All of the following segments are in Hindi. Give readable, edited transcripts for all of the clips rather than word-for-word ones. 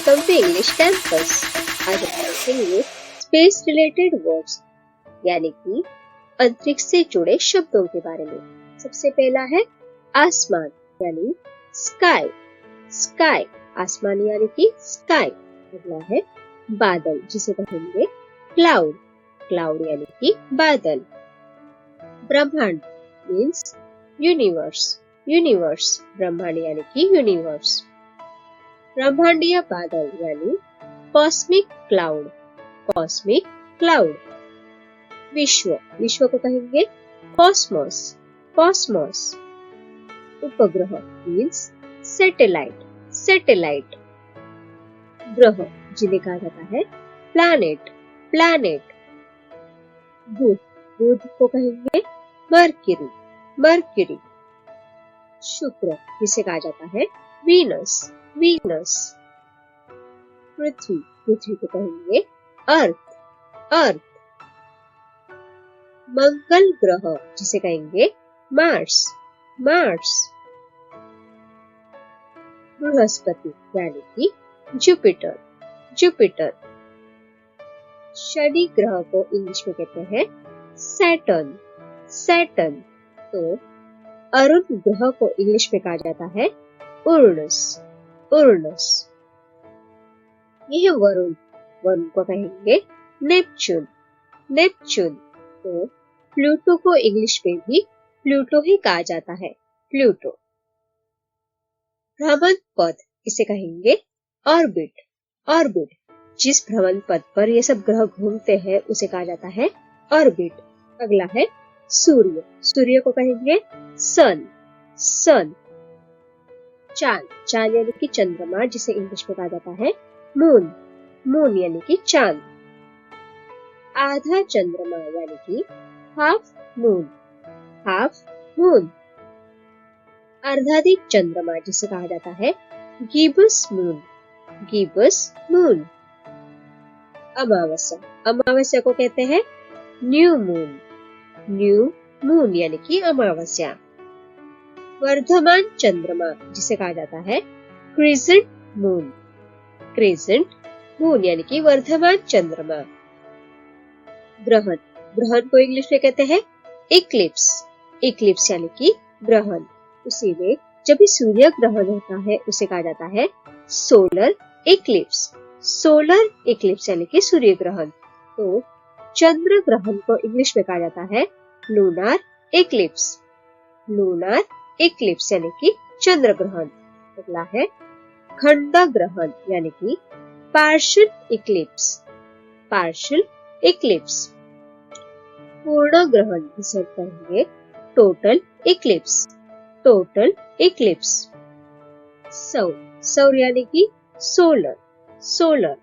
Welcome to English campus. आज हम सीखेंगे स्पेस रिलेटेड वर्ड्स यानी कि अंतरिक्ष से जुड़े शब्दों के बारे में। सबसे पहला है आसमान यानी स्काई। स्काई आसमान यानी कि स्काई। अगला है बादल जिसे कहेंगे क्लाउड। क्लाउड यानी कि बादल। ब्रह्मांड मीन्स यूनिवर्स। यूनिवर्स ब्रह्मांड यानी कि यूनिवर्स। ब्रह्मांडीय बादल यानी कॉस्मिक क्लाउड। Cosmic cloud. विश्व विश्व को कहेंगे कॉस्मोस। कॉस्मोस। उपग्रह मीन्स सैटेलाइट। सैटेलाइट। ग्रह जिन्हें कहा जाता है प्लैनेट। प्लैनेट। बुध बुध को कहेंगे मर्क्यूरी। मर्क्यूरी। शुक्र जिसे कहा जाता है वीनस। वीनस। पृथ्वी पृथ्वी को कहेंगे अर्थ। अर्थ। मंगल ग्रह जिसे कहेंगे मार्स। मार्स। बृहस्पति यानी कि जुपिटर। जुपिटर। शनि ग्रह को इंग्लिश में कहते हैं सैटर्न। सैटर्न। तो अरुण ग्रह को इंग्लिश में कहा जाता है उरानस। उरानस। यह वरुण वरुण को कहेंगे नेपच्यून। नेपच्यून। तो प्लूटो को इंग्लिश में भी प्लूटो ही कहा जाता है। प्लूटो। भ्रमण पथ इसे कहेंगे ऑर्बिट। ऑर्बिट। जिस भ्रमण पथ पर ये सब ग्रह घूमते हैं उसे कहा जाता है ऑर्बिट। अगला है सूर्य। सूर्य को कहेंगे सन। सन। चांद चांद यानी कि चंद्रमा जिसे इंग्लिश में कहा जाता है मून। मून यानी कि चांद। आधा चंद्रमा यानी कि हाफ मून। Half moon. अर्धाधिक चंद्रमा जिसे कहा जाता है गिबस मून। Gibbs moon. अमावस्या अमावस्या को कहते हैं न्यू मून। न्यू मून यानी कि अमावस्या। वर्धमान चंद्रमा जिसे कहा जाता है क्रिसेंट मून। क्रिसेंट मून यानी कि वर्धमान चंद्रमा। ग्रहण ग्रहण को इंग्लिश में कहते हैं इक्लिप्स। इक्लिप्स यानी कि ग्रहण। उसी में जब भी सूर्य ग्रहण होता है उसे कहा जाता है सोलर इक्लिप्स। सोलर इक्लिप्स यानी कि सूर्य ग्रहण। तो चंद्र ग्रहण को इंग्लिश में कहा जाता है लूनार इक्लिप्स। लूनार इक्लिप्स यानी कि चंद्र ग्रहण। अगला है खंड ग्रहण यानी कि पार्शियल इक्लिप्स। Partial Eclipse. पूर्ण ग्रहण जिसे कहेंगे टोटल इक्लिप्स। Total Eclipse. सौर सौर यानी कि सोलर। सोलर।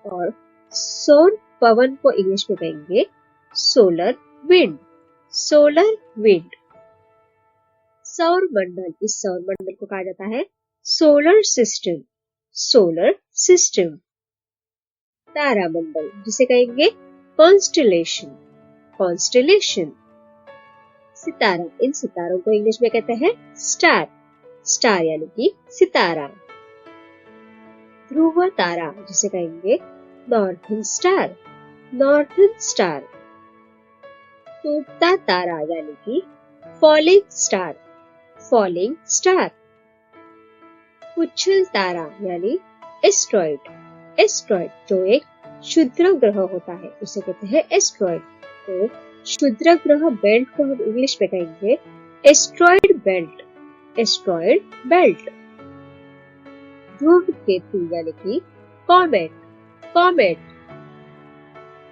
और सौर पवन को इंग्लिश में कहेंगे सोलर विंड। Solar wind. सौर मंडल इस सौर मंडल को कहा जाता है सोलर सिस्टम। Solar system. तारामंडल जिसे कहेंगे कॉन्स्टेलेशन। कॉन्स्टेलेशन। सितारा इन सितारों को इंग्लिश में कहते हैं स्टार। स्टार यानी कि सितारा। ध्रुव तारा जिसे कहेंगे नॉर्थन स्टार। Northern star. टूटता तारा यानी कि फॉलिंग स्टार। Falling star. उछल तारा यानी एस्ट्रॉइड। एस्ट्रॉइड जो एक क्षुद्र ग्रह होता है उसे कहते हैं एस्ट्रॉइड। तो क्षुद्र ग्रह बेल्ट को हम इंग्लिश में कहेंगे एस्ट्रॉइड बेल्ट। Asteroid belt. धूमकेतु यानी कि कॉमेट। कॉमेट।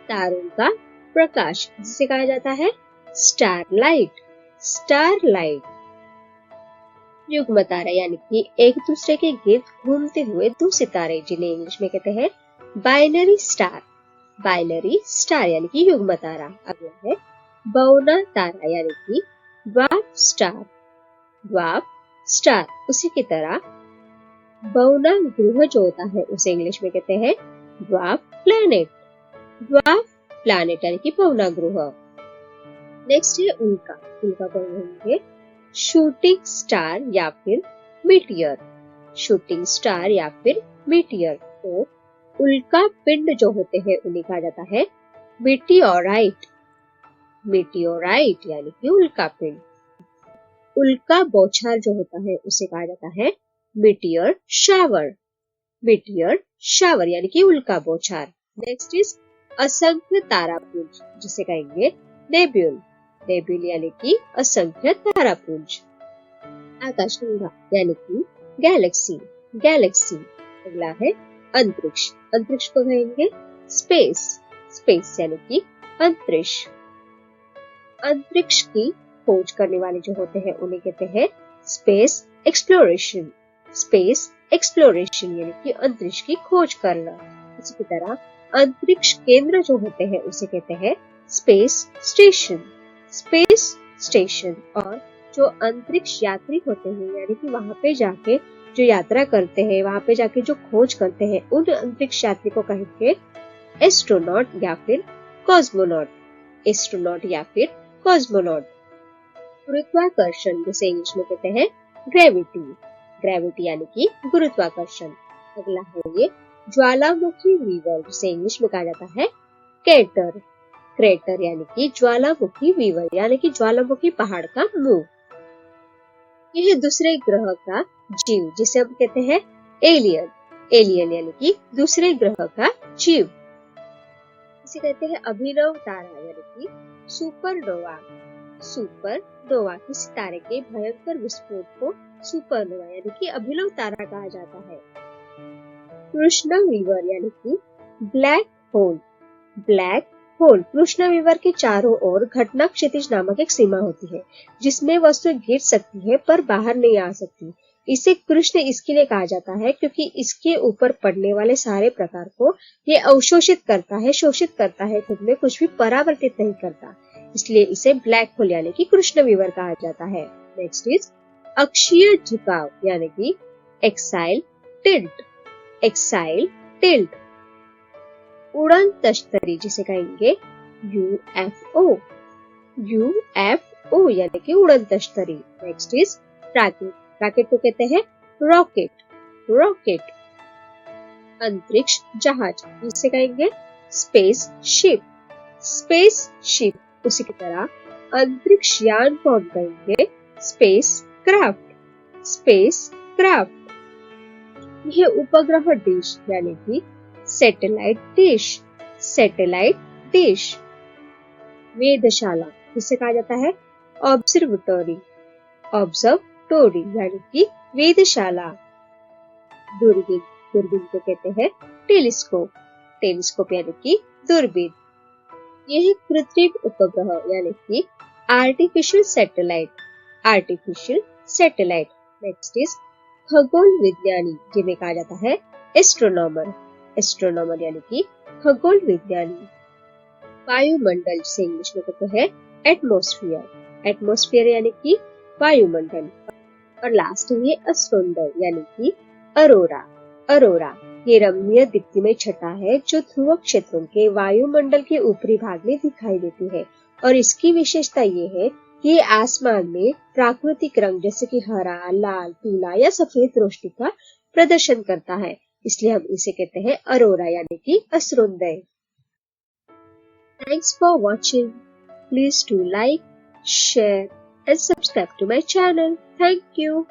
तारों का प्रकाश जिसे कहा जाता है स्टारलाइट। स्टारलाइट। युग्म तारा यानी कि एक दूसरे के गिर्द घूमते हुए दो सितारे जिन्हें इंग्लिश में कहते हैं बाइनरी स्टार। बाइनरी स्टार यानी कि युग्म तारा। अगला है बौना तारा यानी कि ड्वार्फ स्टार। Dwarf star. उसी की तरह बौना ग्रह जो होता है उसे इंग्लिश में कहते हैं ड्वार्फ प्लैनेट। ड्वार्फ प्लैनेट यानी कि बौना ग्रह। नेक्स्ट है उल्का। उल्का को कहेंगे शूटिंग स्टार या फिर मीटियर। शूटिंग स्टार या फिर मीटियर। तो उल्का पिंड जो होते हैं उन्हें कहा जाता है मीटियोराइट। मीटियोराइट यानी कि उल्का पिंड। उल्का बौछार जो होता है उसे कहा जाता है मीटियर शावर। मीटियर शावर यानी कि उल्का बौछार। नेक्स्ट इज असंख्य तारापुंज, जिसे कहेंगे नेब्यूल। नेब्यूल यानी कि असंख्य तारापुंज। आकाशगंगा यानी कि गैलेक्सी। गैलेक्सी। अगला है अंतरिक्ष। अंतरिक्ष को कहेंगे स्पेस। स्पेस यानी कि अंतरिक्ष। अंतरिक्ष की खोज करने वाले जो होते हैं उन्हें कहते हैं स्पेस एक्सप्लोरेशन। स्पेस एक्सप्लोरेशन यानी कि अंतरिक्ष की खोज करना। इसी की तरह अंतरिक्ष केंद्र जो होते हैं उसे कहते हैं स्पेस स्टेशन। Space station. और जो अंतरिक्ष यात्री होते हैं यानी कि वहां पे जाके जो यात्रा करते हैं, वहां पे जाके जो खोज करते हैं, उन अंतरिक्ष यात्री को कहेंगे एस्ट्रोनॉट या फिर कॉस्मोनॉट। एस्ट्रोनॉट या फिर कॉस्मोनॉट। गुरुत्वाकर्षण जिसे इंग्लिश में कहते हैं ग्रेविटी। ग्रेविटी यानी कि गुरुत्वाकर्षण। अगला है ये ज्वालामुखी वीवर, जिसे इंग्लिश में कहा जाता है क्रेटर। क्रेटर यानी कि ज्वालामुखी वीवर यानी कि ज्वालामुखी पहाड़ का मुंह। यह दूसरे ग्रह का जीव, जिसे हम कहते हैं एलियन। एलियन यानी कि दूसरे ग्रह का जीव। इसे कहते हैं अभिनव तारा यानी कि सुपरनोवा। सुपरनोवा किसी तारे के भयंकर विस्फोट को सुपरनोवा यानी कि अभिनव तारा कहा जाता है। कृष्णा वीवर यानी कि ब्लैक होल। Black hole. कृष्णा वीवर के चारों ओर घटना क्षितिज नामक एक सीमा होती है, जिसमें वस्तु गिर सकती है पर बाहर नहीं आ सकती। इसे कृष्ण इसके लिए कहा जाता है क्योंकि इसके ऊपर पड़ने वाले सारे प्रकार को ये अवशोषित करता है, शोषित करता है, खुद में कुछ भी परावर्तित नहीं करता। इसलिए इसे ब्लैक होल यानी कि कृष्ण वीवर कहा जाता है। नेक्स्ट इज अक्षीय झुकाव यानी कि एक्साइल टिल्ट। Exile tilt. उड़न तश्तरी जिसे कहेंगे यूएफओ। यूएफओ यानी कि उड़न तश्तरी। Next is rocket. रॉकेट को कहते हैं रॉकेट। रॉकेट। अंतरिक्ष जहाज जिसे कहेंगे स्पेस शिप। Space ship. उसी की तरह अंतरिक्ष यान को हम कहेंगे स्पेस क्राफ्ट। Space craft. यह उपग्रह डिश यानी कि सैटेलाइट डिश। Satellite dish. वेधशाला जिसे कहा जाता है ऑब्जर्वेटरी। ऑब्जर्वेटरी यानी कि वेधशाला। दूरबीन। दूरबीन को कहते हैं टेलीस्कोप। टेलीस्कोप यानी कि दूरबीन। यह कृत्रिम उपग्रह यानी कि artificial satellite. Artificial satellite. Next is खगोल विज्ञानी, जिन्हें कहा जाता है एस्ट्रोनॉमर। एस्ट्रोनॉमर यानी कि खगोल विज्ञानी। वायुमंडल जिसे इंग्लिश में कहते हैं एटमॉस्फेयर। एटमॉस्फेयर यानी कि वायुमंडल। और लास्ट है ये अस्ट्रोनॉमर यानी कि अरोरा। अरोरा ये रमणीय दीप्तिमय छटा है जो ध्रुव क्षेत्रों के वायुमंडल के ऊपरी भाग में दिखाई देती है। और इसकी विशेषता ये है कि ये आसमान में प्राकृतिक रंग जैसे कि हरा, लाल, पीला या सफेद रोशनी का प्रदर्शन करता है। इसलिए हम इसे कहते हैं अरोरा यानी कि अस्रोदय। Thanks for watching. Please do like, share and subscribe to my channel. Thank you.